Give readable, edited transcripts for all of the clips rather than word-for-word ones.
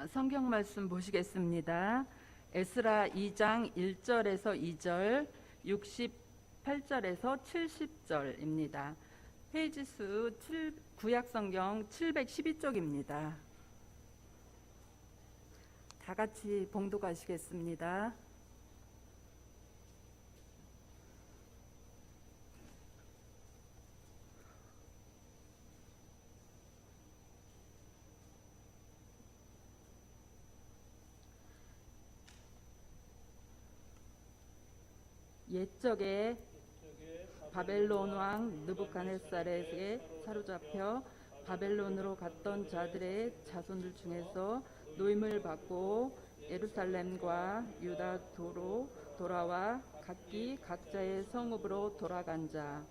성경 말씀 보시겠습니다. 에스라 2장 1절에서 2절, 68절에서 70절입니다. 페이지 수 구약 성경 712쪽입니다. 다 같이 봉독하시겠습니다. 옛적에 바벨론 왕 느부갓네살에게 사로잡혀 바벨론으로 갔던 자들의 자손들 중에서 노임을 받고 예루살렘과 유다도로 돌아와 각기 각자의 성읍으로 돌아간 자,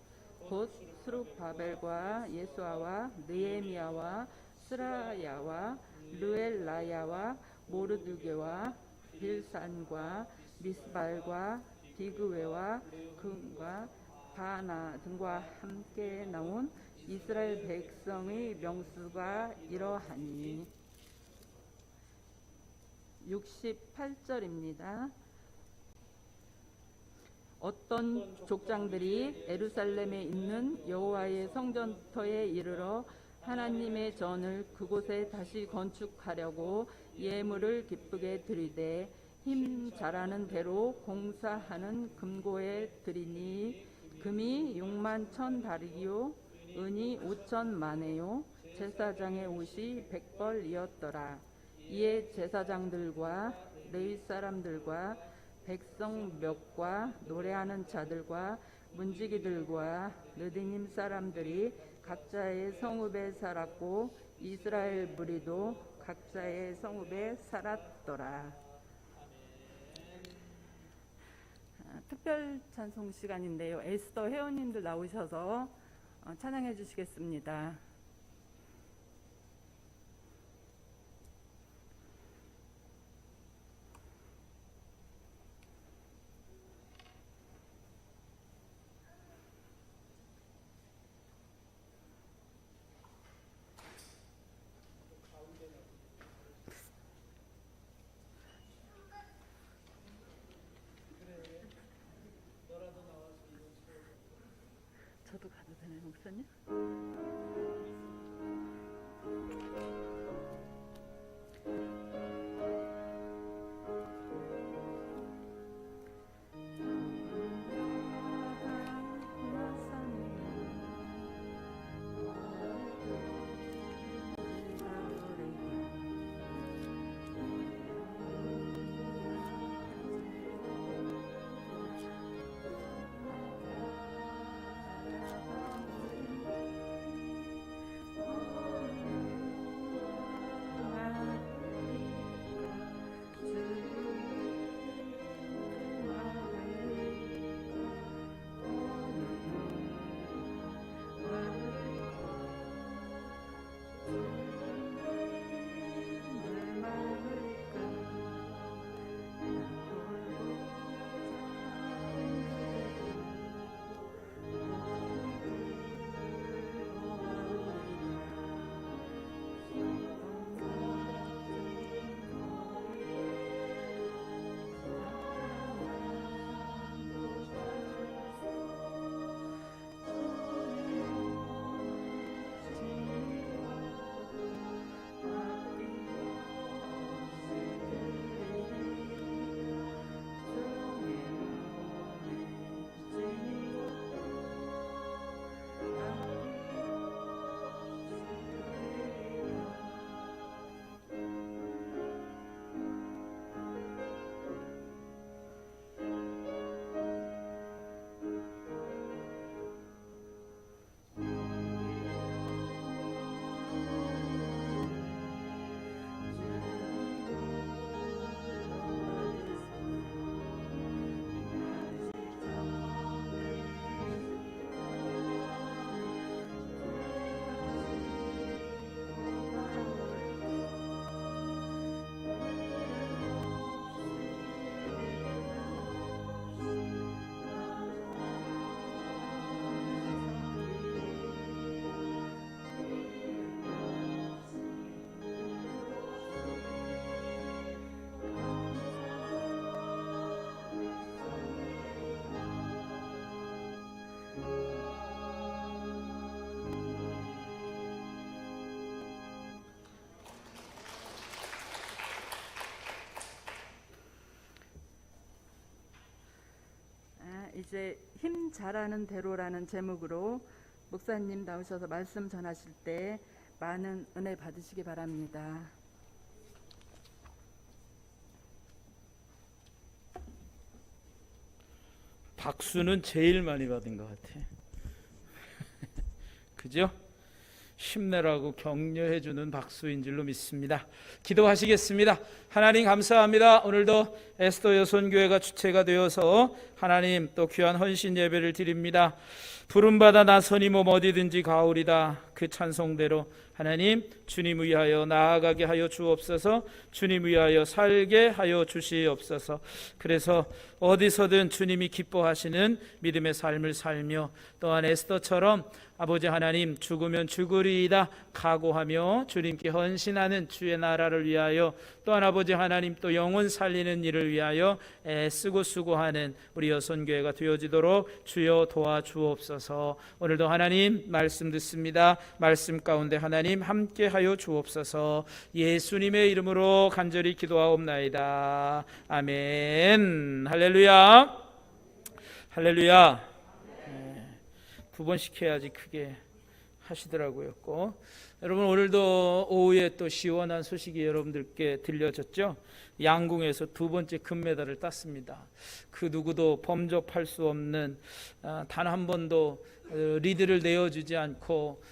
곧 스룹바벨과 예수아와 느헤미야와 스라야와 르엘라야와 모르드게와 빌산과 미스발과 비그웨와 금과 바나 등과 함께 나온 이스라엘 백성의 명수가 이러하니. 68절입니다. 어떤 족장들이 예루살렘에 있는 여호와의 성전터에 이르러 하나님의 전을 그곳에 다시 건축하려고 예물을 기쁘게 드리되 힘 잘하는 대로 공사하는 금고에 드리니 금이 6만 1,000다리요 은이 5,000만에요 제사장의 옷이 100벌이었더라. 이에 제사장들과 레위 사람들과 백성 멱과 노래하는 자들과 문지기들과 느디님 사람들이 각자의 성읍에 살았고 이스라엘 무리도 각자의 성읍에 살았더라. 특별 찬송 시간인데요. 에스더 회원님들 나오셔서 찬양해 주시겠습니다. 저도 가도 되나요, 목사님? 번째 힘 잘하는 대로라는 제목으로 목사님 나오셔서 말씀 전하실 때 많은 은혜 받으시기 바랍니다. 박수는 제일 많이 받은 것 같아. 그죠? 힘내라고 격려해주는 박수인 줄로 믿습니다. 기도하시겠습니다. 하나님 감사합니다. 오늘도 에스더 여손교회가 주체가 되어서 하나님 또 귀한 헌신 예배를 드립니다. 부름받아 나서니 몸 어디든지 가오리다. 그 찬송대로 하나님 주님 위하여 나아가게 하여 주옵소서. 주님 위하여 살게 하여 주시옵소서. 그래서 어디서든 주님이 기뻐하시는 믿음의 삶을 살며 또한 에스더처럼 아버지 하나님 죽으면 죽으리이다 각오하며 주님께 헌신하는 주의 나라를 위하여 또한 아버지 하나님 또 영혼 살리는 일을 위하여 애쓰고 수고하는 우리 여손교회가 되어지도록 주여 도와주옵소서. 오늘도 하나님 말씀 듣습니다. 말씀 가운데 하나님 함께하여 주옵소서. 예수님의 이름으로 간절히 기도하옵나이다. 아멘. 할렐루야. 할렐루야. 두 번씩 해야지 크게 하시더라고요. 꼭. 여러분 오늘도 오후에 또 시원한 소식이 여러분들께 들려졌죠. 양궁에서 두 번째 금메달을 땄습니다. 그 누구도 범접할 수 없는 단 한 번도 리드를 내어주지 않고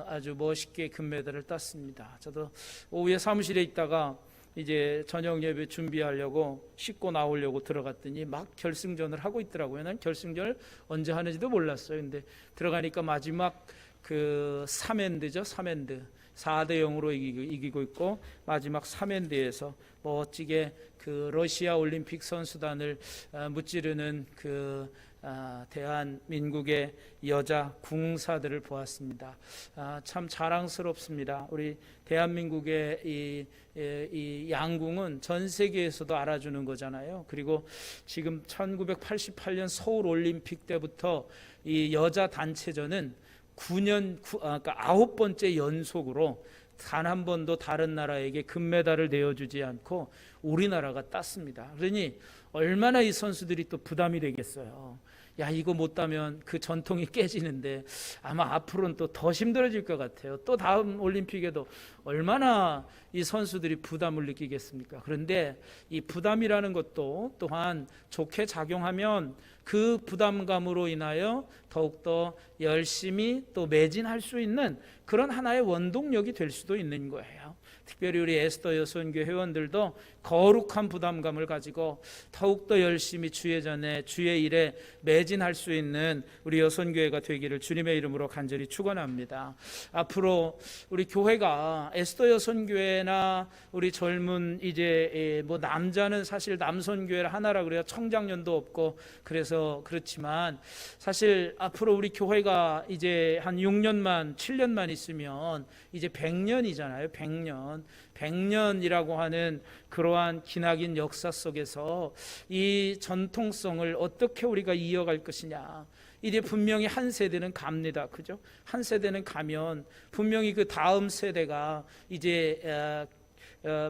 아주 멋있게 금메달을 땄습니다. 저도 오후에 사무실에 있다가 이제 저녁 예배 준비하려고 씻고 나오려고 들어갔더니 막 결승전을 하고 있더라고요. 난 결승전을 언제 하는지도 몰랐어요. 근데 들어가니까 마지막 그 3엔드죠. 3엔드 4대 0으로 이기고 있고 마지막 3엔드에서 멋지게 그 러시아 올림픽 선수단을 무찌르는 그 대한민국의 여자 궁사들을 보았습니다. 참 자랑스럽습니다. 우리 대한민국의 이 양궁은 전 세계에서도 알아주는 거잖아요. 그리고 지금 1988년 서울 올림픽 때부터 이 여자 단체전은 9번째 연속으로 단 한 번도 다른 나라에게 금메달을 내어주지 않고 우리나라가 땄습니다. 그러니 얼마나 이 선수들이 또 부담이 되겠어요. 야, 이거 못 따면 그 전통이 깨지는데 아마 앞으로는 또 더 힘들어질 것 같아요. 또 다음 올림픽에도 얼마나 이 선수들이 부담을 느끼겠습니까? 그런데 이 부담이라는 것도 또한 좋게 작용하면 그 부담감으로 인하여 더욱더 열심히 또 매진할 수 있는 그런 하나의 원동력이 될 수도 있는 거예요. 특별히 우리 에스더 여손교회 회원들도 거룩한 부담감을 가지고 더욱더 열심히 주의 전에 주의 일에 매진할 수 있는 우리 여손교회가 되기를 주님의 이름으로 간절히 축원합니다. 앞으로 우리 교회가 에스더 여손교회나 우리 젊은 이제 뭐 남자는 사실 남손교회 하나라 그래요. 청장년도 없고 그래서 그렇지만 사실 앞으로 우리 교회가 이제 한 6년만 7년만 있으면 이제 100년이잖아요. 100년이라고 하는 그러한 기나긴 역사 속에서 이 전통성을 어떻게 우리가 이어갈 것이냐. 이제 분명히 한 세대는 갑니다. 그죠? 한 세대는 가면 분명히 그 다음 세대가 이제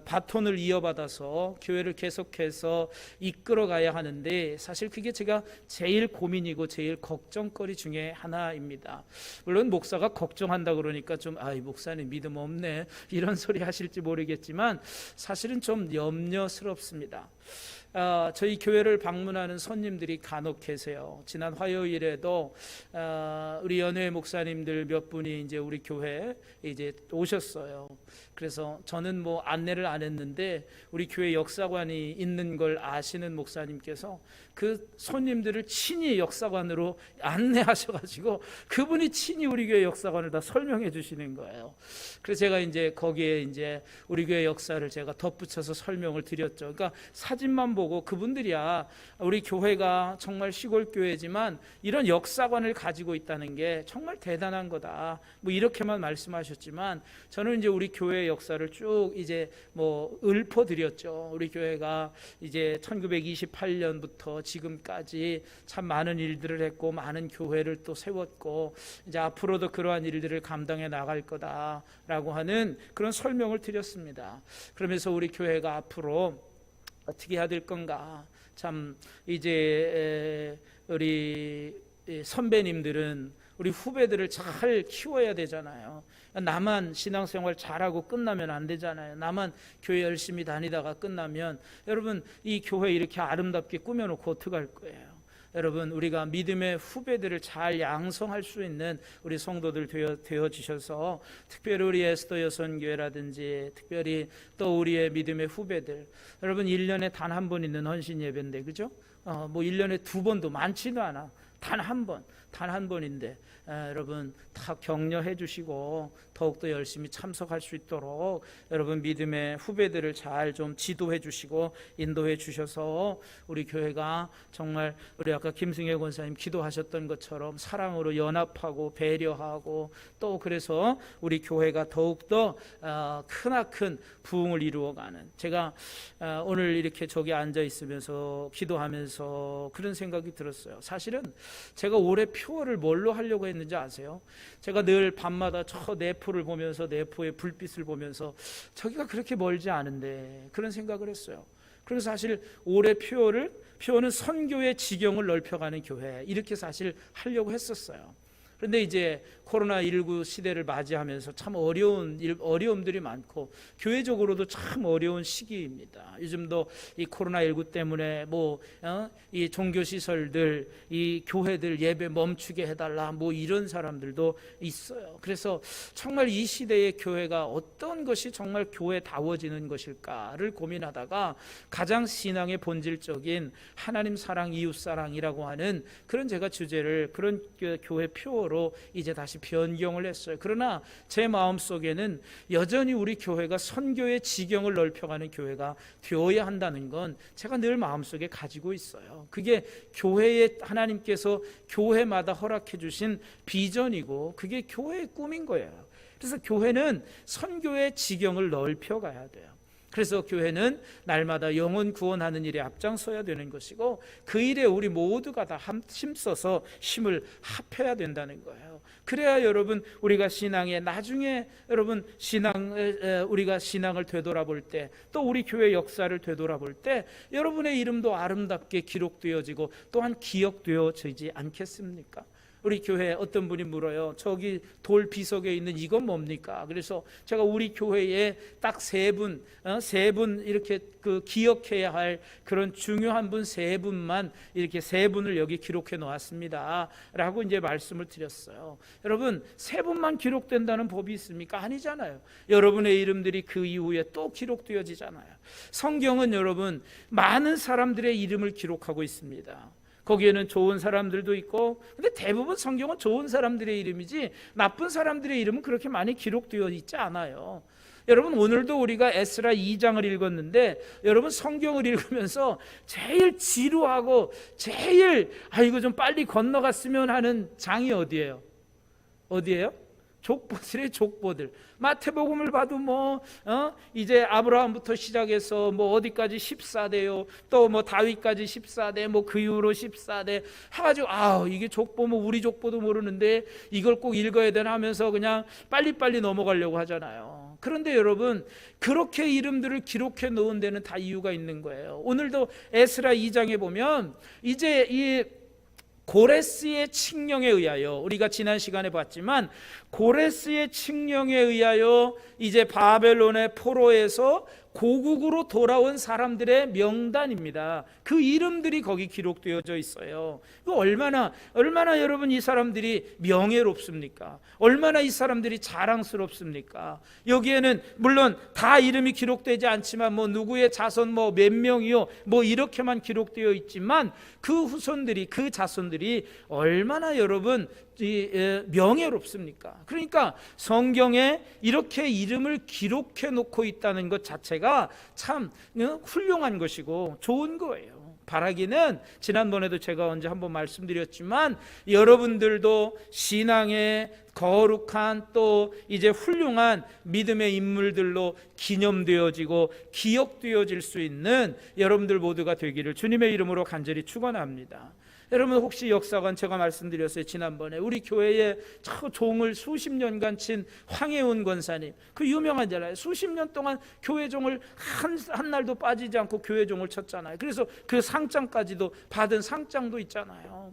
바톤을 이어받아서 교회를 계속해서 이끌어가야 하는데 사실 그게 제가 제일 고민이고 제일 걱정거리 중에 하나입니다. 물론 목사가 걱정한다 그러니까 좀 이 목사님 믿음 없네 이런 소리 하실지 모르겠지만 사실은 좀 염려스럽습니다. 저희 교회를 방문하는 손님들이 간혹 계세요. 지난 화요일에도 우리 연회 목사님들 몇 분이 이제 우리 교회에 이제 오셨어요. 그래서 저는 뭐 안내를 안 했는데 우리 교회 역사관이 있는 걸 아시는 목사님께서 그 손님들을 친히 역사관으로 안내하셔가지고 그분이 친히 우리 교회 역사관을 다 설명해 주시는 거예요. 그래서 제가 이제 거기에 이제 우리 교회 역사를 제가 덧붙여서 설명을 드렸죠. 그러니까 사진만 보고 그분들이야 우리 교회가 정말 시골 교회지만 이런 역사관을 가지고 있다는 게 정말 대단한 거다. 뭐 이렇게만 말씀하셨지만 저는 이제 우리 교회의 역사를 쭉 이제 뭐 읊어드렸죠. 우리 교회가 이제 1928년부터 지금까지 참 많은 일들을 했고 많은 교회를 또 세웠고 이제 앞으로도 그러한 일들을 감당해 나갈 거다라고 하는 그런 설명을 드렸습니다. 그러면서 우리 교회가 앞으로 어떻게 해야 될 건가? 참 이제 우리 선배님들은 우리 후배들을 잘 키워야 되잖아요. 나만 신앙생활 잘하고 끝나면 안 되잖아요. 나만 교회 열심히 다니다가 끝나면 여러분 이 교회 이렇게 아름답게 꾸며놓고 어떡할 거예요? 여러분 우리가 믿음의 후배들을 잘 양성할 수 있는 우리 성도들 되어주셔서 특별히 우리 에스더 여선교회라든지 특별히 또 우리의 믿음의 후배들 여러분 1년에 단 한 번 있는 헌신 예배인데 그죠? 뭐 1년에 2번도 많지도 않아. 단 한 번인데 여러분 다 격려해 주시고 더욱더 열심히 참석할 수 있도록 여러분 믿음의 후배들을 잘 좀 지도해 주시고 인도해 주셔서 우리 교회가 정말 우리 아까 김승혜 권사님 기도하셨던 것처럼 사랑으로 연합하고 배려하고 또 그래서 우리 교회가 더욱더 크나큰 부흥을 이루어가는 제가 오늘 이렇게 저기 앉아 있으면서 기도하면서 그런 생각이 들었어요. 사실은 제가 올해 표어를 뭘로 하려고 했는지 아세요? 제가 늘 밤마다 저 내포를 보면서 내포의 불빛을 보면서 저기가 그렇게 멀지 않은데 그런 생각을 했어요. 그래서 사실 올해 표어는 선교의 지경을 넓혀가는 교회 이렇게 사실 하려고 했었어요. 그런데 이제 코로나19 시대를 맞이하면서 참 어려움들이 많고 교회적으로도 참 어려운 시기입니다. 요즘도 이 코로나19 때문에 이 종교시설들, 이 교회들 예배 멈추게 해달라 이런 사람들도 있어요. 그래서 정말 이 시대의 교회가 어떤 것이 정말 교회다워지는 것일까를 고민하다가 가장 신앙의 본질적인 하나님 사랑, 이웃 사랑이라고 하는 그런 제가 주제를 그런 교회 표어로 이제 다시 변경을 했어요. 그러나 제 마음속에는 여전히 우리 교회가 선교의 지경을 넓혀가는 교회가 되어야 한다는 건 제가 늘 마음속에 가지고 있어요. 그게 교회에 하나님께서 교회마다 허락해 주신 비전이고 그게 교회의 꿈인 거예요. 그래서 교회는 선교의 지경을 넓혀가야 돼요. 그래서 교회는 날마다 영혼 구원하는 일에 앞장서야 되는 것이고 그 일에 우리 모두가 다 힘써서 힘을 합해야 된다는 거예요. 그래야 여러분 우리가 신앙에 나중에 여러분 우리가 신앙을 되돌아볼 때 또 우리 교회 역사를 되돌아볼 때 여러분의 이름도 아름답게 기록되어지고 또한 기억되어지지 않겠습니까? 우리 교회 어떤 분이 물어요. 저기 돌 비석에 있는 이건 뭡니까? 그래서 제가 우리 교회에 딱 세 분 이렇게 기억해야 할 그런 중요한 분 세 분만 이렇게 세 분을 여기 기록해 놓았습니다. 라고 이제 말씀을 드렸어요. 여러분 세 분만 기록된다는 법이 있습니까? 아니잖아요. 여러분의 이름들이 그 이후에 또 기록되어지잖아요. 성경은 여러분 많은 사람들의 이름을 기록하고 있습니다. 거기에는 좋은 사람들도 있고 근데 대부분 성경은 좋은 사람들의 이름이지 나쁜 사람들의 이름은 그렇게 많이 기록되어 있지 않아요. 여러분 오늘도 우리가 에스라 2장을 읽었는데 여러분 성경을 읽으면서 제일 지루하고 제일 이거 좀 빨리 건너갔으면 하는 장이 어디예요? 족보들의 족보들. 마태복음을 봐도 이제 아브라함부터 시작해서 어디까지 14대요. 또 다윗까지 14대, 그 이후로 14대 해가지고 이게 족보 우리 족보도 모르는데 이걸 꼭 읽어야 되나 하면서 그냥 빨리빨리 넘어가려고 하잖아요. 그런데 여러분 그렇게 이름들을 기록해 놓은 데는 다 이유가 있는 거예요. 오늘도 에스라 2장에 보면 이제 이 고레스의 칙령에 의하여 우리가 지난 시간에 봤지만 고레스의 칙령에 의하여 이제 바벨론의 포로에서 고국으로 돌아온 사람들의 명단입니다. 그 이름들이 거기 기록되어져 있어요. 얼마나 여러분 이 사람들이 명예롭습니까? 얼마나 이 사람들이 자랑스럽습니까? 여기에는 물론 다 이름이 기록되지 않지만 누구의 자손 몇 명이요 이렇게만 기록되어 있지만 그 후손들이 그 자손들이 얼마나 여러분 명예롭습니까? 그러니까 성경에 이렇게 이름을 기록해 놓고 있다는 것 자체가 참 훌륭한 것이고 좋은 거예요. 바라기는 지난번에도 제가 언제 한번 말씀드렸지만 여러분들도 신앙의 거룩한 또 이제 훌륭한 믿음의 인물들로 기념되어지고 기억되어질 수 있는 여러분들 모두가 되기를 주님의 이름으로 간절히 축원합니다. 여러분 혹시 역사관 제가 말씀드렸어요. 지난번에 우리 교회에 저 종을 수십 년간 친 황혜운 권사님, 그 유명하잖아요. 수십 년 동안 교회 종을 한 날도 빠지지 않고 교회 종을 쳤잖아요. 그래서 그 상장까지도 받은 상장도 있잖아요.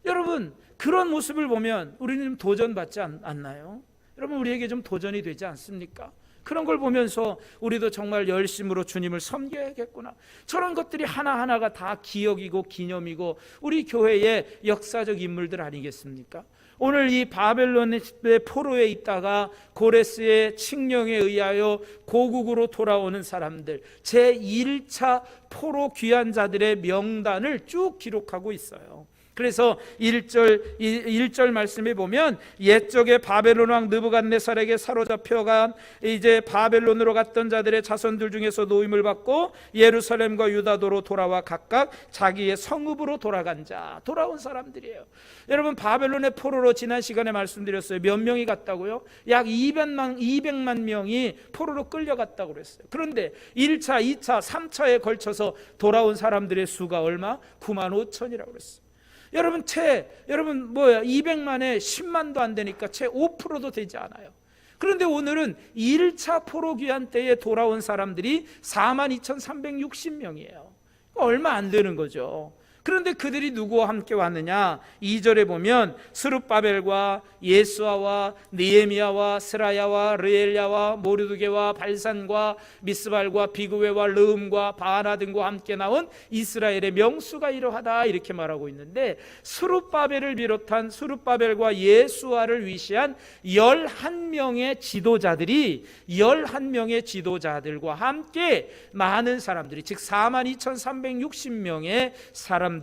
여러분 그런 모습을 보면 우리는 좀 도전받지 않나요? 여러분 우리에게 좀 도전이 되지 않습니까? 그런 걸 보면서 우리도 정말 열심으로 주님을 섬겨야겠구나. 저런 것들이 하나하나가 다 기억이고 기념이고 우리 교회의 역사적 인물들 아니겠습니까? 오늘 이 바벨론의 포로에 있다가 고레스의 칙령에 의하여 고국으로 돌아오는 사람들, 제1차 포로 귀환자들의 명단을 쭉 기록하고 있어요. 그래서 1절 말씀에 보면 옛적에 바벨론 왕 느부갓네살에게 사로잡혀간 이제 바벨론으로 갔던 자들의 자손들 중에서 노임을 받고 예루살렘과 유다도로 돌아와 각각 자기의 성읍으로 돌아간 자, 돌아온 사람들이에요. 여러분 바벨론의 포로로 지난 시간에 말씀드렸어요. 몇 명이 갔다고요? 약 200만 명이 포로로 끌려갔다고 그랬어요. 그런데 1차, 2차, 3차에 걸쳐서 돌아온 사람들의 수가 얼마? 9만 5천이라고 그랬어요. 여러분 200만에 10만도 안 되니까 채 5%도 되지 않아요. 그런데 오늘은 1차 포로 귀환 때에 돌아온 사람들이 42,360명이에요. 얼마 안 되는 거죠. 그런데 그들이 누구와 함께 왔느냐? 2절에 보면 스룹바벨과 예수아와 느헤미야와 스라야와 르엘야와 모르드게와 발산과 미스발과 비그웨와 르음과 바하나 등과 함께 나온 이스라엘의 명수가 이러하다, 이렇게 말하고 있는데, 스룹바벨을 비롯한 스룹바벨과 예수아를 위시한 11명의 지도자들이 11명의 지도자들과 함께 많은 사람들이, 즉 42,360명의 사람들이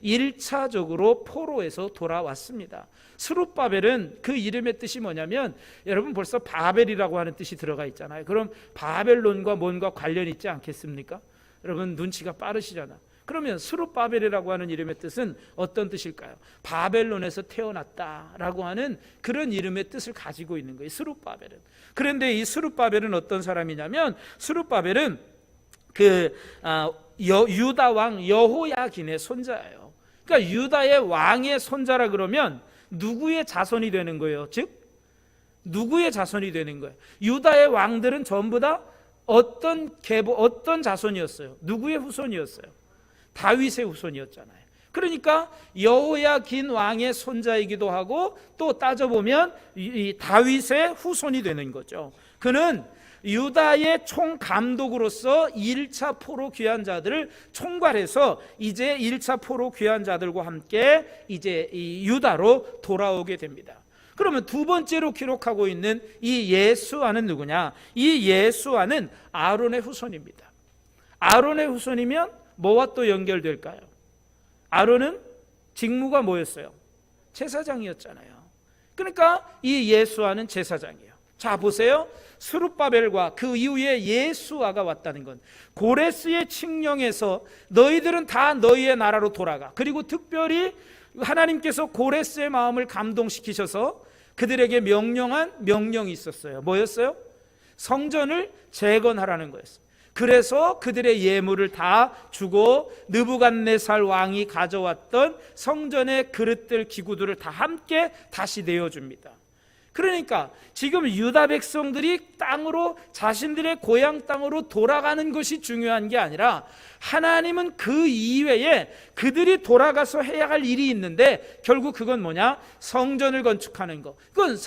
1차적으로 포로에서 돌아왔습니다. 스룹바벨은 그 이름의 뜻이 뭐냐면, 여러분 벌써 바벨이라고 하는 뜻이 들어가 있잖아요. 그럼 바벨론과 뭔가 관련이 있지 않겠습니까? 여러분 눈치가 빠르시잖아. 그러면 스룹바벨이라고 하는 이름의 뜻은 어떤 뜻일까요? 바벨론에서 태어났다라고 하는 그런 이름의 뜻을 가지고 있는 거예요, 스룹바벨은. 그런데 이 스룹바벨은 어떤 사람이냐면, 스룹바벨은 유다 왕 여호야긴의 손자예요. 그러니까 유다의 왕의 손자라 그러면 누구의 자손이 되는 거예요? 즉 누구의 자손이 되는 거예요? 유다의 왕들은 전부 다 어떤 자손이었어요? 누구의 후손이었어요? 다윗의 후손이었잖아요. 그러니까 여호야긴 왕의 손자이기도 하고, 또 따져보면 이 다윗의 후손이 되는 거죠. 그는 유다의 총감독으로서 1차 포로 귀환자들을 총괄해서 이제 1차 포로 귀환자들과 함께 이제 이 유다로 돌아오게 됩니다. 그러면 두 번째로 기록하고 있는 이 예수아는 누구냐? 이 예수아는 아론의 후손입니다. 아론의 후손이면 뭐와 또 연결될까요? 아론은 직무가 뭐였어요? 제사장이었잖아요. 그러니까 이 예수아는 제사장이에요. 자 보세요. 스룹바벨과 그 이후에 예수아가 왔다는 건, 고레스의 칙령에서 너희들은 다 너희의 나라로 돌아가. 그리고 특별히 하나님께서 고레스의 마음을 감동시키셔서 그들에게 명령한 명령이 있었어요. 뭐였어요? 성전을 재건하라는 거였어요. 그래서 그들의 예물을 다 주고 느부갓네살 왕이 가져왔던 성전의 그릇들, 기구들을 다 함께 다시 내어줍니다. 그러니까 지금 유다 백성들이 땅으로, 자신들의 고향 땅으로 돌아가는 것이 중요한 게 아니라, 하나님은 그 이외에 그들이 돌아가서 해야 할 일이 있는데, 결국 그건 뭐냐? 성전을 건축하는 거. 그건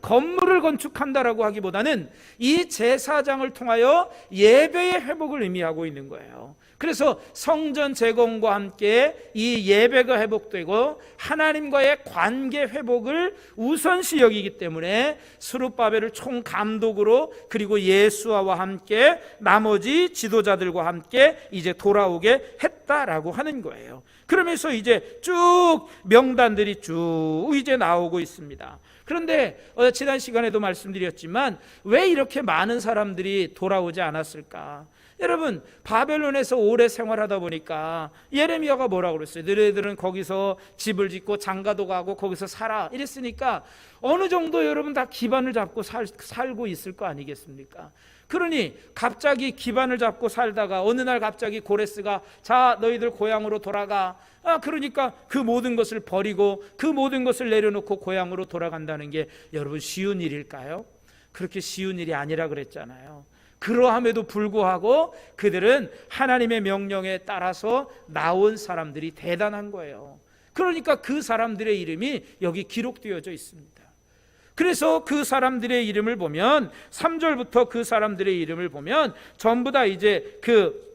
건물을 건축한다라고 하기보다는 이 제사장을 통하여 예배의 회복을 의미하고 있는 거예요. 그래서 성전 재건과 함께 이 예배가 회복되고 하나님과의 관계 회복을 우선시 여기기 때문에 스룹바벨을 총감독으로, 그리고 예수아와 함께 나머지 지도자들과 함께 이제 돌아오게 했다라고 하는 거예요. 그러면서 이제 쭉 명단들이 쭉 이제 나오고 있습니다. 그런데 지난 시간에도 말씀드렸지만, 왜 이렇게 많은 사람들이 돌아오지 않았을까? 여러분 바벨론에서 오래 생활하다 보니까 예레미야가 뭐라고 그랬어요? 너희들은 거기서 집을 짓고 장가도 가고 거기서 살아, 이랬으니까 어느 정도 여러분 다 기반을 잡고 살고 있을 거 아니겠습니까? 그러니 갑자기 기반을 잡고 살다가 어느 날 갑자기 고레스가 자 너희들 고향으로 돌아가, 그러니까 그 모든 것을 버리고 그 모든 것을 내려놓고 고향으로 돌아간다는 게 여러분 쉬운 일일까요? 그렇게 쉬운 일이 아니라 그랬잖아요. 그러함에도 불구하고 그들은 하나님의 명령에 따라서 나온 사람들이 대단한 거예요. 그러니까 그 사람들의 이름이 여기 기록되어져 있습니다. 그래서 그 사람들의 이름을 보면 3절부터 그 사람들의 이름을 보면 전부 다 이제 그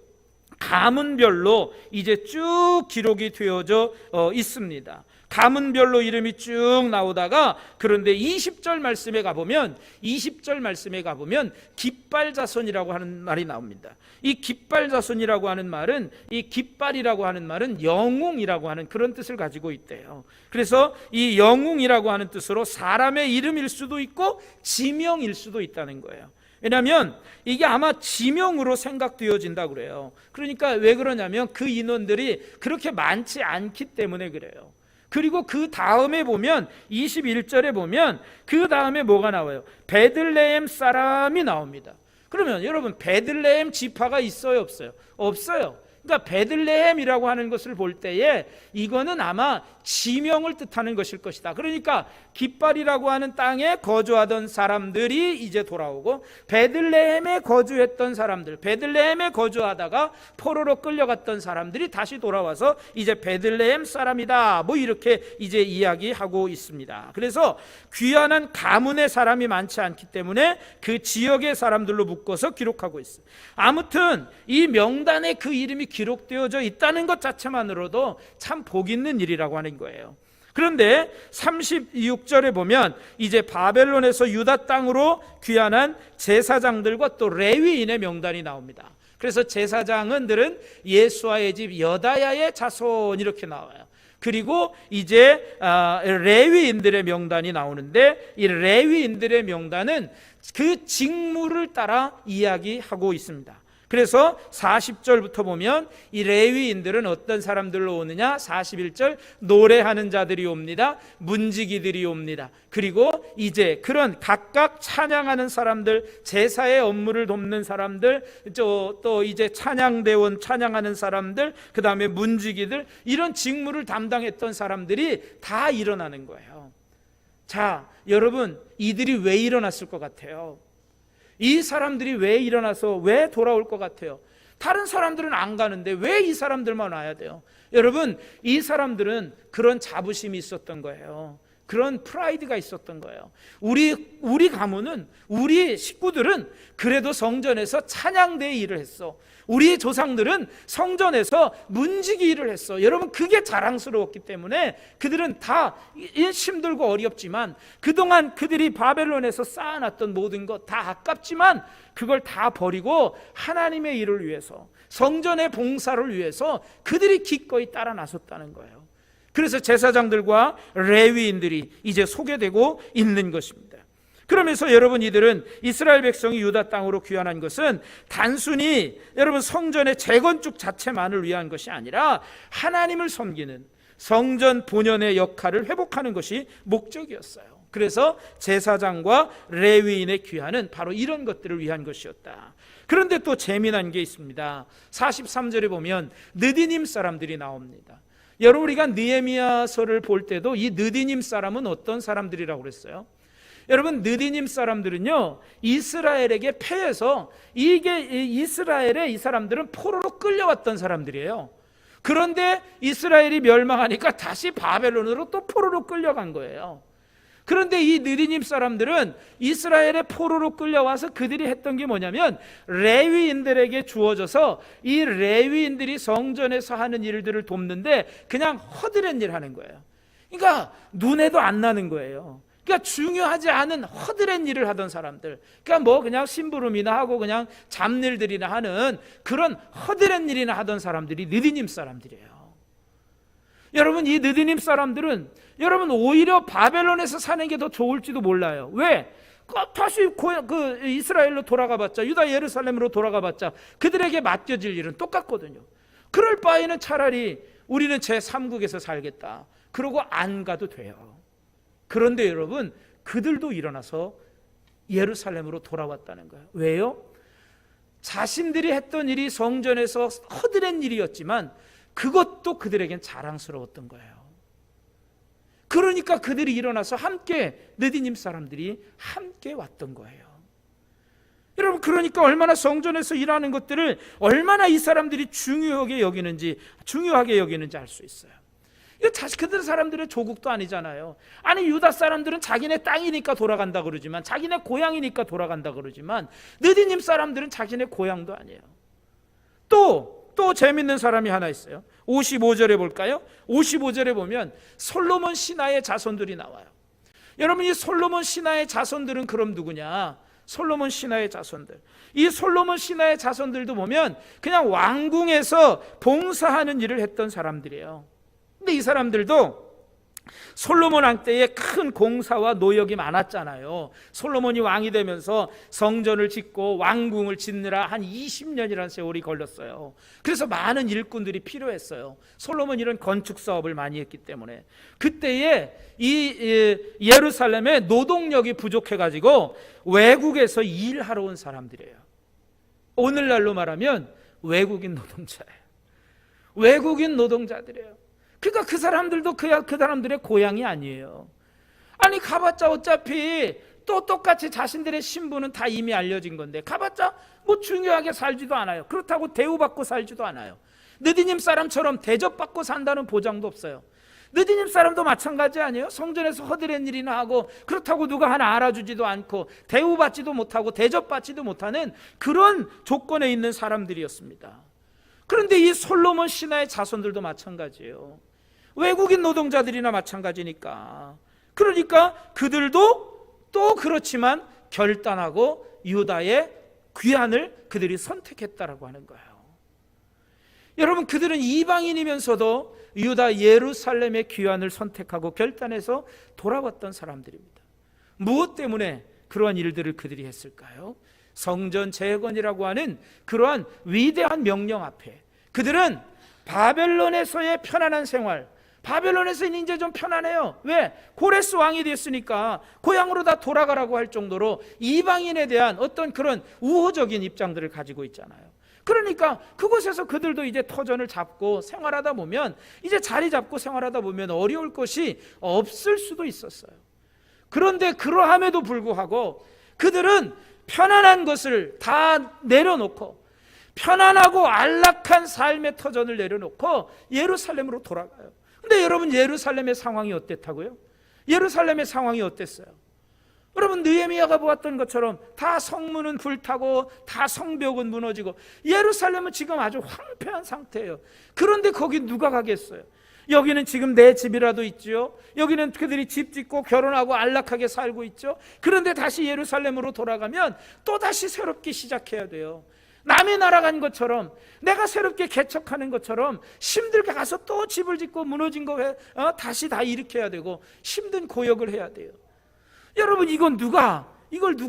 가문별로 이제 쭉 기록이 되어져 있습니다. 가문별로 이름이 쭉 나오다가 그런데 20절 말씀에 가보면 깃발 자손이라고 하는 말이 나옵니다. 이 깃발 자손이라고 하는 말은 이 깃발이라고 하는 말은 영웅이라고 하는 그런 뜻을 가지고 있대요. 그래서 이 영웅이라고 하는 뜻으로 사람의 이름일 수도 있고 지명일 수도 있다는 거예요. 왜냐하면 이게 아마 지명으로 생각되어진다고 그래요. 그러니까 왜 그러냐면 그 인원들이 그렇게 많지 않기 때문에 그래요. 그리고 그 다음에 보면 21절에 보면 그 다음에 뭐가 나와요? 베들레헴 사람이 나옵니다. 그러면 여러분 베들레헴 지파가 있어요, 없어요? 없어요. 그러니까 베들레헴이라고 하는 것을 볼 때에 이거는 아마 지명을 뜻하는 것일 것이다. 그러니까 깃발이라고 하는 땅에 거주하던 사람들이 이제 돌아오고 베들레헴에 거주했던 사람들, 베들레헴에 거주하다가 포로로 끌려갔던 사람들이 다시 돌아와서 이제 베들레헴 사람이다, 뭐 이렇게 이제 이야기하고 있습니다. 그래서 귀환한 가문의 사람이 많지 않기 때문에 그 지역의 사람들로 묶어서 기록하고 있어요. 아무튼 이 명단에 그 이름이 기록되어져 있다는 것 자체만으로도 참 복 있는 일이라고 하는 거예요. 그런데 36절에 보면 이제 바벨론에서 유다 땅으로 귀환한 제사장들과 또 레위인의 명단이 나옵니다. 그래서 제사장들은 예수아의 집 여다야의 자손 이렇게 나와요. 그리고 이제 레위인들의 명단이 나오는데 이 레위인들의 명단은 그 직무를 따라 이야기하고 있습니다. 그래서 40절부터 보면 이 레위인들은 어떤 사람들로 오느냐? 41절 노래하는 자들이 옵니다. 문지기들이 옵니다. 그리고 이제 그런 각각 찬양하는 사람들, 제사의 업무를 돕는 사람들, 또 이제 찬양대원 찬양하는 사람들, 그 다음에 문지기들, 이런 직무를 담당했던 사람들이 다 일어나는 거예요. 자, 여러분 이들이 왜 일어났을 것 같아요? 이 사람들이 왜 일어나서 왜 돌아올 것 같아요? 다른 사람들은 안 가는데 왜 이 사람들만 와야 돼요? 여러분 이 사람들은 그런 자부심이 있었던 거예요. 그런 프라이드가 있었던 거예요. 우리 가문은, 우리 식구들은 그래도 성전에서 찬양대의 일을 했어. 우리 조상들은 성전에서 문지기 일을 했어. 여러분 그게 자랑스러웠기 때문에 그들은 다 힘들고 어렵지만 그동안 그들이 바벨론에서 쌓아놨던 모든 것 다 아깝지만 그걸 다 버리고 하나님의 일을 위해서, 성전의 봉사를 위해서 그들이 기꺼이 따라 나섰다는 거예요. 그래서 제사장들과 레위인들이 이제 소개되고 있는 것입니다. 그러면서 여러분 이들은 이스라엘 백성이 유다 땅으로 귀환한 것은 단순히 여러분 성전의 재건축 자체만을 위한 것이 아니라 하나님을 섬기는 성전 본연의 역할을 회복하는 것이 목적이었어요. 그래서 제사장과 레위인의 귀환은 바로 이런 것들을 위한 것이었다. 그런데 또 재미난 게 있습니다. 43절에 보면 느디님 사람들이 나옵니다. 여러분 우리가 느헤미야서를 볼 때도 이 느디님 사람은 어떤 사람들이라고 그랬어요? 여러분 느디님 사람들은요 이스라엘에게 패해서 이스라엘의 이 사람들은 포로로 끌려왔던 사람들이에요. 그런데 이스라엘이 멸망하니까 다시 바벨론으로 또 포로로 끌려간 거예요. 그런데 이 느디님 사람들은 이스라엘의 포로로 끌려와서 그들이 했던 게 뭐냐면 레위인들에게 주어져서 이 레위인들이 성전에서 하는 일들을 돕는데 그냥 허드렛 일 하는 거예요. 그러니까 눈에도 안 나는 거예요. 그러니까 중요하지 않은 허드렛 일을 하던 사람들, 그러니까 뭐 그냥 심부름이나 하고 그냥 잡일들이나 하는 그런 허드렛 일이나 하던 사람들이 느디님 사람들이에요. 여러분 이 느디님 사람들은 여러분 오히려 바벨론에서 사는 게 더 좋을지도 몰라요. 왜? 다시 이스라엘로 돌아가봤자, 유다 예루살렘으로 돌아가봤자 그들에게 맡겨질 일은 똑같거든요. 그럴 바에는 차라리 우리는 제3국에서 살겠다 그러고 안 가도 돼요. 그런데 여러분 그들도 일어나서 예루살렘으로 돌아왔다는 거예요. 왜요? 자신들이 했던 일이 성전에서 허드렛 일이었지만 그것도 그들에겐 자랑스러웠던 거예요. 그러니까 그들이 일어나서 함께, 느디님 사람들이 함께 왔던 거예요. 여러분, 그러니까 얼마나 성전에서 일하는 것들을 얼마나 이 사람들이 중요하게 여기는지 알 수 있어요. 그들 사람들의 조국도 아니잖아요. 아니, 유다 사람들은 자기네 땅이니까 돌아간다 그러지만, 자기네 고향이니까 돌아간다 그러지만, 느디님 사람들은 자기네 고향도 아니에요. 또 재밌는 사람이 하나 있어요. 55절에 볼까요? 55절에 보면 솔로몬 신하의 자손들이 나와요. 여러분, 이 솔로몬 신하의 자손들은 그럼 누구냐? 솔로몬 신하의 자손들. 이 솔로몬 신하의 자손들도 보면 그냥 왕궁에서 봉사하는 일을 했던 사람들이에요. 근데 이 사람들도 솔로몬 왕 때에 큰 공사와 노역이 많았잖아요. 솔로몬이 왕이 되면서 성전을 짓고 왕궁을 짓느라 한 20년이라는 세월이 걸렸어요. 그래서 많은 일꾼들이 필요했어요. 솔로몬이 이런 건축 사업을 많이 했기 때문에. 그때에 이 예루살렘에 노동력이 부족해가지고 외국에서 일하러 온 사람들이에요. 오늘날로 말하면 외국인 노동자예요. 외국인 노동자들이에요. 그러니까 그 사람들도 그 사람들의 고향이 아니에요. 아니, 가봤자 어차피 또 똑같이 자신들의 신분은 다 이미 알려진 건데, 가봤자 뭐 중요하게 살지도 않아요. 그렇다고 대우받고 살지도 않아요. 느디님 사람처럼 대접받고 산다는 보장도 없어요. 느디님 사람도 마찬가지 아니에요? 성전에서 허드렛 일이나 하고, 그렇다고 누가 하나 알아주지도 않고 대우받지도 못하고 대접받지도 못하는 그런 조건에 있는 사람들이었습니다. 그런데 이 솔로몬 신하의 자손들도 마찬가지예요. 외국인 노동자들이나 마찬가지니까. 그러니까 그들도 또 그렇지만 결단하고 유다의 귀환을 그들이 선택했다라고 하는 거예요. 여러분, 그들은 이방인이면서도 유다 예루살렘의 귀환을 선택하고 결단해서 돌아왔던 사람들입니다. 무엇 때문에 그러한 일들을 그들이 했을까요? 성전 재건이라고 하는 그러한 위대한 명령 앞에 그들은 바벨론에서의 편안한 생활, 바벨론에서는 이제 좀 편안해요. 왜? 고레스 왕이 됐으니까 고향으로 다 돌아가라고 할 정도로 이방인에 대한 어떤 그런 우호적인 입장들을 가지고 있잖아요. 그러니까 그곳에서 그들도 이제 터전을 잡고 생활하다 보면, 이제 자리 잡고 생활하다 보면 어려울 것이 없을 수도 있었어요. 그런데 그러함에도 불구하고 그들은 편안한 것을 다 내려놓고, 편안하고 안락한 삶의 터전을 내려놓고 예루살렘으로 돌아가요. 근데 여러분, 예루살렘의 상황이 어땠다고요? 예루살렘의 상황이 어땠어요? 여러분, 느헤미야가 보았던 것처럼 다 성문은 불타고 다 성벽은 무너지고 예루살렘은 지금 아주 황폐한 상태예요. 그런데 거기 누가 가겠어요? 여기는 지금 내 집이라도 있죠. 여기는 그들이 집 짓고 결혼하고 안락하게 살고 있죠. 그런데 다시 예루살렘으로 돌아가면 또 다시 새롭게 시작해야 돼요. 남의 나라 간 것처럼, 내가 새롭게 개척하는 것처럼 힘들게 가서 또 집을 짓고 무너진 거 다시 다 일으켜야 되고 힘든 고역을 해야 돼요. 여러분, 이걸 누가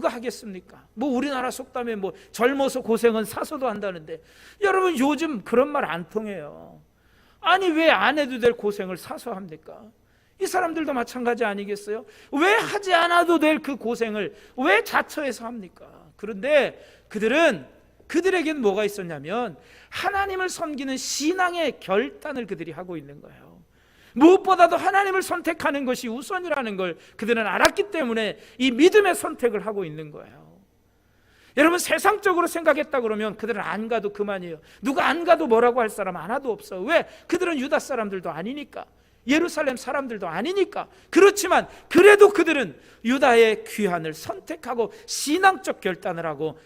하겠습니까? 뭐 우리나라 속담에 뭐 젊어서 고생은 사서도 한다는데, 여러분, 요즘 그런 말 안 통해요. 아니, 왜 안 해도 될 고생을 사서 합니까? 이 사람들도 마찬가지 아니겠어요? 왜 하지 않아도 될 그 고생을 왜 자처해서 합니까? 그런데 그들에겐 뭐가 있었냐면 하나님을 섬기는 신앙의 결단을 그들이 하고 있는 거예요. 무엇보다도 하나님을 선택하는 것이 우선이라는 걸 그들은 알았기 때문에 이 믿음의 선택을 하고 있는 거예요. 여러분, 세상적으로 생각했다 그러면 그들은 안 가도 그만이에요. 누가 안 가도 뭐라고 할 사람 하나도 없어. 왜? 그들은 유다 사람들도 아니니까, 예루살렘 사람들도 아니니까. 그렇지만 그래도 그들은 유다의 귀환을 선택하고 신앙적 결단을 하고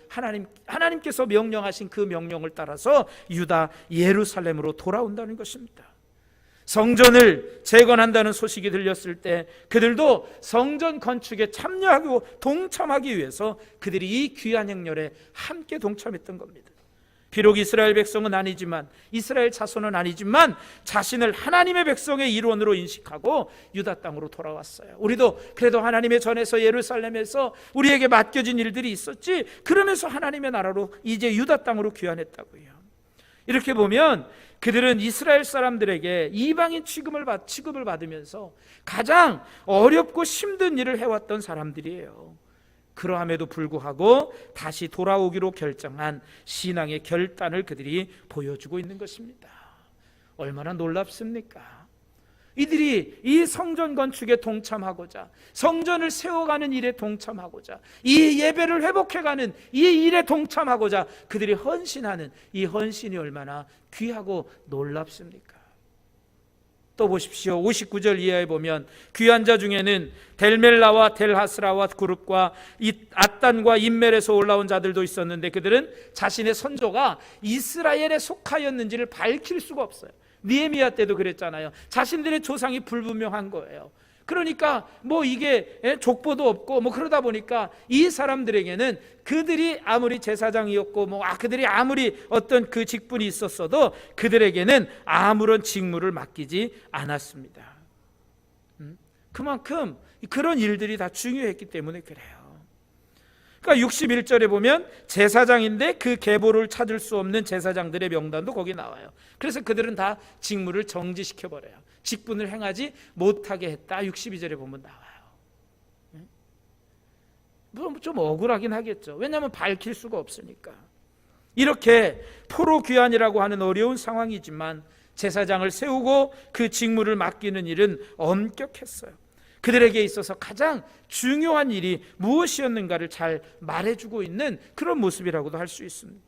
하나님께서 명령하신 그 명령을 따라서 유다 예루살렘으로 돌아온다는 것입니다. 성전을 재건한다는 소식이 들렸을 때 그들도 성전 건축에 참여하고 동참하기 위해서 그들이 이 귀한 행렬에 함께 동참했던 겁니다. 비록 이스라엘 백성은 아니지만, 이스라엘 자손은 아니지만 자신을 하나님의 백성의 일원으로 인식하고 유다 땅으로 돌아왔어요. 우리도 그래도 하나님의 전에서 예루살렘에서 우리에게 맡겨진 일들이 있었지, 그러면서 하나님의 나라로 이제 유다 땅으로 귀환했다고요. 이렇게 보면 그들은 이스라엘 사람들에게 이방인 취급을 받으면서 가장 어렵고 힘든 일을 해왔던 사람들이에요. 그러함에도 불구하고 다시 돌아오기로 결정한 신앙의 결단을 그들이 보여주고 있는 것입니다. 얼마나 놀랍습니까? 이들이 이 성전 건축에 동참하고자, 성전을 세워가는 일에 동참하고자, 이 예배를 회복해가는 이 일에 동참하고자 그들이 헌신하는 이 헌신이 얼마나 귀하고 놀랍습니까? 또 보십시오. 59절 이하에 보면 귀한 자 중에는 델멜라와 델하스라와 그룹과 아단과 인멜에서 올라온 자들도 있었는데 그들은 자신의 선조가 이스라엘에 속하였는지를 밝힐 수가 없어요. 느헤미야 때도 그랬잖아요. 자신들의 조상이 불분명한 거예요. 그러니까 뭐 이게 족보도 없고 뭐 그러다 보니까 이 사람들에게는 그들이 아무리 제사장이었고 그들이 아무리 어떤 그 직분이 있었어도 그들에게는 아무런 직무를 맡기지 않았습니다. 그만큼 그런 일들이 다 중요했기 때문에 그래요. 그러니까 61절에 보면 제사장인데 그 계보를 찾을 수 없는 제사장들의 명단도 거기 나와요. 그래서 그들은 다 직무를 정지시켜버려요. 직분을 행하지 못하게 했다. 62절에 보면 나와요. 좀 억울하긴 하겠죠. 왜냐하면 밝힐 수가 없으니까. 이렇게 포로 귀환이라고 하는 어려운 상황이지만 제사장을 세우고 그 직무를 맡기는 일은 엄격했어요. 그들에게 있어서 가장 중요한 일이 무엇이었는가를 잘 말해주고 있는 그런 모습이라고도 할 수 있습니다.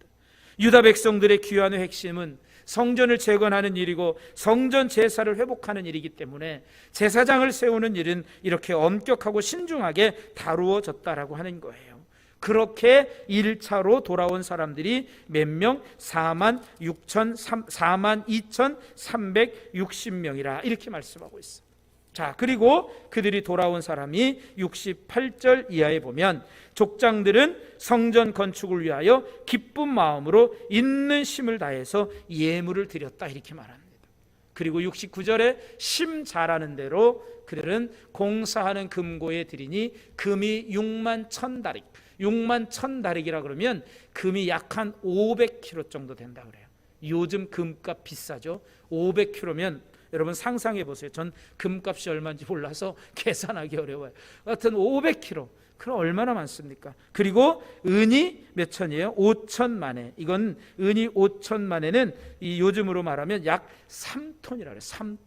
유다 백성들의 귀환의 핵심은 성전을 재건하는 일이고 성전 제사를 회복하는 일이기 때문에 제사장을 세우는 일은 이렇게 엄격하고 신중하게 다루어졌다라고 하는 거예요. 그렇게 1차로 돌아온 사람들이 몇 명? 42,360명이라 이렇게 말씀하고 있습니다. 자, 그리고 그들이 돌아온 사람이 68절 이하에 보면 족장들은 성전 건축을 위하여 기쁜 마음으로 있는 힘을 다해서 예물을 드렸다 이렇게 말합니다. 그리고 69절에 심 잘하는 대로 그들은 공사하는 금고에 드리니 금이 6만 1,000다릭 6만 1,000다릭이라 그러면 금이 약 한 500kg 정도 된다 그래요. 요즘 금값 비싸죠. 500kg면 여러분 상상해 보세요. 전 금값이 얼마인지 몰라서 계산하기 어려워요. 하여튼 500kg. 그럼 얼마나 많습니까? 그리고 은이 몇 천이에요? 5천만에. 이건 은이 5천만에는 이 요즘으로 말하면 약 3톤이라 그래요. 3톤.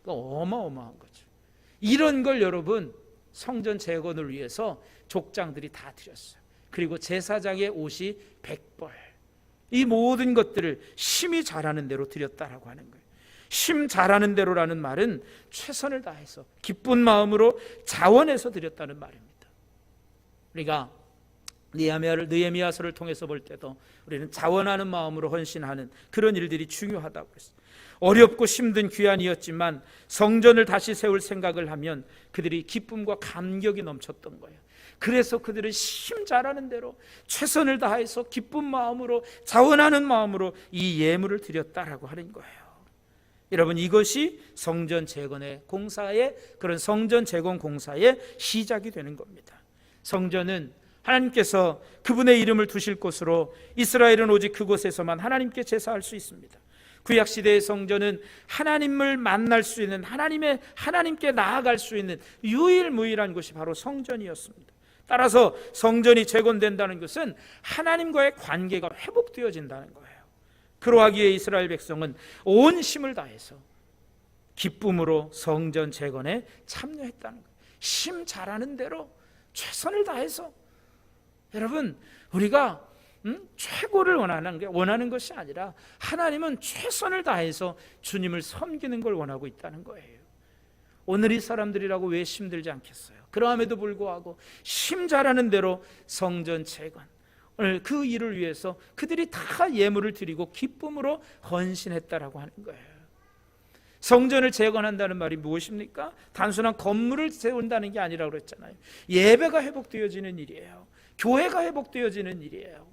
그러니까 어마어마한 거죠. 이런 걸 여러분 성전 재건을 위해서 족장들이 다 드렸어요. 그리고 제사장의 옷이 100벌. 이 모든 것들을 심히 잘하는 대로 드렸다라고 하는 거예요. 심 잘하는 대로라는 말은 최선을 다해서 기쁜 마음으로 자원해서 드렸다는 말입니다. 우리가 느헤미야서를 통해서 볼 때도 우리는 자원하는 마음으로 헌신하는 그런 일들이 중요하다고 했어요. 어렵고 힘든 귀환이었지만 성전을 다시 세울 생각을 하면 그들이 기쁨과 감격이 넘쳤던 거예요. 그래서 그들은 심 잘하는 대로 최선을 다해서 기쁜 마음으로 자원하는 마음으로 이 예물을 드렸다라고 하는 거예요. 여러분, 이것이 성전 재건의 공사의 그런 성전 재건 공사의 시작이 되는 겁니다. 성전은 하나님께서 그분의 이름을 두실 곳으로 이스라엘은 오직 그곳에서만 하나님께 제사할 수 있습니다. 구약 시대의 성전은 하나님을 만날 수 있는 하나님께 나아갈 수 있는 유일무이한 곳이 바로 성전이었습니다. 따라서 성전이 재건된다는 것은 하나님과의 관계가 회복되어진다는 거예요. 그러하기에 이스라엘 백성은 온 힘을 다해서 기쁨으로 성전 재건에 참여했다는 거예요. 심 잘하는 대로 최선을 다해서. 여러분, 우리가 최고를 원하는 것이 아니라 하나님은 최선을 다해서 주님을 섬기는 걸 원하고 있다는 거예요. 오늘 이 사람들이라고 왜 힘들지 않겠어요? 그러함에도 불구하고 심 잘하는 대로 성전 재건 그 일을 위해서 그들이 다 예물을 드리고 기쁨으로 헌신했다라고 하는 거예요. 성전을 재건한다는 말이 무엇입니까? 단순한 건물을 세운다는 게 아니라고 그랬잖아요. 예배가 회복되어지는 일이에요. 교회가 회복되어지는 일이에요.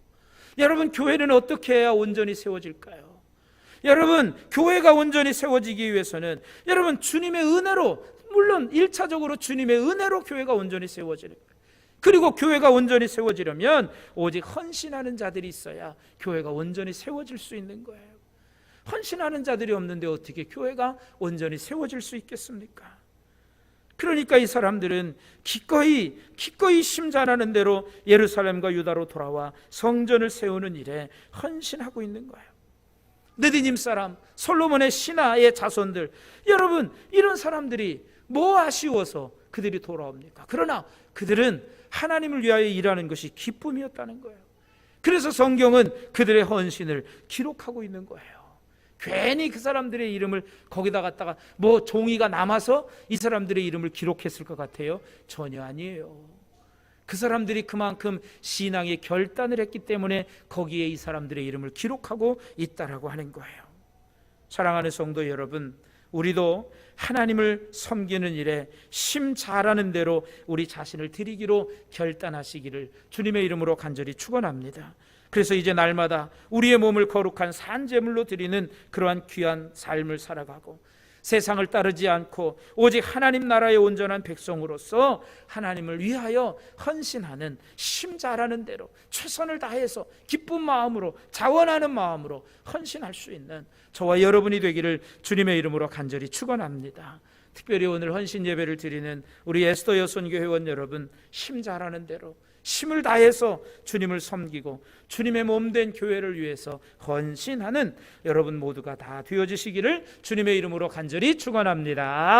여러분, 교회는 어떻게 해야 온전히 세워질까요? 여러분, 교회가 온전히 세워지기 위해서는 여러분 주님의 은혜로, 물론 1차적으로 주님의 은혜로 교회가 온전히 세워지는 거예요. 그리고 교회가 온전히 세워지려면 오직 헌신하는 자들이 있어야 교회가 온전히 세워질 수 있는 거예요. 헌신하는 자들이 없는데 어떻게 교회가 온전히 세워질 수 있겠습니까? 그러니까 이 사람들은 기꺼이 심 잘하는 대로 예루살렘과 유다로 돌아와 성전을 세우는 일에 헌신하고 있는 거예요. 느디님 사람, 솔로몬의 신하의 자손들, 여러분 이런 사람들이 뭐 아쉬워서 그들이 돌아옵니까? 그러나 그들은 하나님을 위하여 일하는 것이 기쁨이었다는 거예요. 그래서 성경은 그들의 헌신을 기록하고 있는 거예요. 괜히 그 사람들의 이름을 거기다 갖다가 뭐 종이가 남아서 이 사람들의 이름을 기록했을 것 같아요? 전혀 아니에요. 그 사람들이 그만큼 신앙의 결단을 했기 때문에 거기에 이 사람들의 이름을 기록하고 있다라고 하는 거예요. 사랑하는 성도 여러분, 우리도 하나님을 섬기는 일에 심 잘하는 대로 우리 자신을 드리기로 결단하시기를 주님의 이름으로 간절히 축원합니다. 그래서 이제 날마다 우리의 몸을 거룩한 산제물로 드리는 그러한 귀한 삶을 살아가고 세상을 따르지 않고 오직 하나님 나라의 온전한 백성으로서 하나님을 위하여 헌신하는 심 잘하는 대로 최선을 다해서 기쁜 마음으로 자원하는 마음으로 헌신할 수 있는 저와 여러분이 되기를 주님의 이름으로 간절히 축원합니다. 특별히 오늘 헌신 예배를 드리는 우리 에스더 여손교 회원 여러분, 심 잘하는 대로 힘을 다해서 주님을 섬기고 주님의 몸된 교회를 위해서 헌신하는 여러분 모두가 다 되어지시기를 주님의 이름으로 간절히 축원합니다.